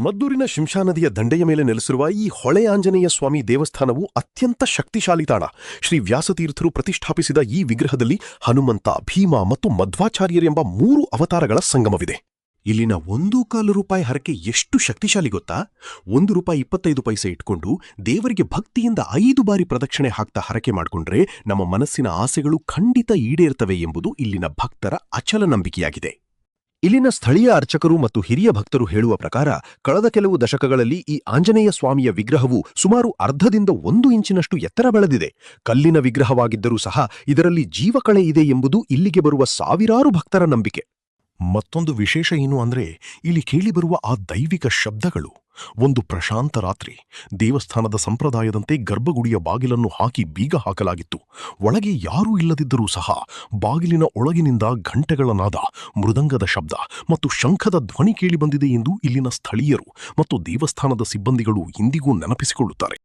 ಮದ್ದೂರಿನ ಶಿಂಷಾ ನದಿಯ ದಂಡೆಯ ಮೇಲೆ ನೆಲೆಸಿರುವ ಈ ಹೊಳೆ ಆಂಜನೇಯ ಸ್ವಾಮಿ ದೇವಸ್ಥಾನವು ಅತ್ಯಂತ ಶಕ್ತಿಶಾಲಿ ತಾಣ. ಶ್ರೀ ವ್ಯಾಸತೀರ್ಥರು ಪ್ರತಿಷ್ಠಾಪಿಸಿದ ಈ ವಿಗ್ರಹದಲ್ಲಿ ಹನುಮಂತ, ಭೀಮ ಮತ್ತು ಮಧ್ವಾಚಾರ್ಯರೆಂಬ 3 ಅವತಾರಗಳ ಸಂಗಮವಿದೆ. ಇಲ್ಲಿನ ₹1.25 ಹರಕೆ ಎಷ್ಟು ಶಕ್ತಿಶಾಲಿ ಗೊತ್ತಾ? ₹1.25 ಇಟ್ಕೊಂಡು ದೇವರಿಗೆ ಭಕ್ತಿಯಿಂದ 5 ಬಾರಿ ಪ್ರದಕ್ಷಿಣೆ ಹಾಕ್ತಾ ಹರಕೆ ಮಾಡಿಕೊಂಡ್ರೆ ನಮ್ಮ ಮನಸ್ಸಿನ ಆಸೆಗಳು ಖಂಡಿತ ಈಡೇರ್ತವೆ ಎಂಬುದು ಇಲ್ಲಿನ ಭಕ್ತರ ಅಚಲ ನಂಬಿಕೆಯಾಗಿದೆ. ಇಲ್ಲಿನ ಸ್ಥಳೀಯ ಅರ್ಚಕರು ಮತ್ತು ಹಿರಿಯ ಭಕ್ತರು ಹೇಳುವ ಪ್ರಕಾರ ಕಳೆದ ಕೆಲವು ದಶಕಗಳಲ್ಲಿ ಈ ಆಂಜನೇಯ ಸ್ವಾಮಿಯ ವಿಗ್ರಹವು ಸುಮಾರು ಅರ್ಧದಿಂದ 1 ಇಂಚಿನಷ್ಟು ಎತ್ತರ ಬೆಳೆದಿದೆ. ಕಲ್ಲಿನ ವಿಗ್ರಹವಾಗಿದ್ದರೂ ಸಹ ಇದರಲ್ಲಿ ಜೀವಕಳೆ ಇದೆ ಎಂಬುದು ಇಲ್ಲಿಗೆ ಬರುವ ಸಾವಿರಾರು ಭಕ್ತರ ನಂಬಿಕೆ. ಮತ್ತೊಂದು ವಿಶೇಷ ಏನು ಅಂದ್ರೆ ಇಲ್ಲಿ ಕೇಳಿಬರುವ ಆ ದೈವಿಕ ಶಬ್ದಗಳು. ಒಂದು ಪ್ರಶಾಂತ ರಾತ್ರಿ ದೇವಸ್ಥಾನದ ಸಂಪ್ರದಾಯದಂತೆ ಗರ್ಭಗುಡಿಯ ಬಾಗಿಲನ್ನು ಹಾಕಿ ಬೀಗ ಹಾಕಲಾಗಿತ್ತು. ಒಳಗೆ ಯಾರೂ ಇಲ್ಲದಿದ್ದರೂ ಸಹ ಬಾಗಿಲಿನ ಒಳಗಿನಿಂದ ಘಂಟೆಗಳ ನಾದ, ಮೃದಂಗದ ಶಬ್ದ ಮತ್ತು ಶಂಖದ ಧ್ವನಿ ಕೇಳಿಬಂದಿದೆ ಎಂದು ಇಲ್ಲಿನ ಸ್ಥಳೀಯರು ಮತ್ತು ದೇವಸ್ಥಾನದ ಸಿಬ್ಬಂದಿಗಳು ಇಂದಿಗೂ ನೆನಪಿಸಿಕೊಳ್ಳುತ್ತಾರೆ.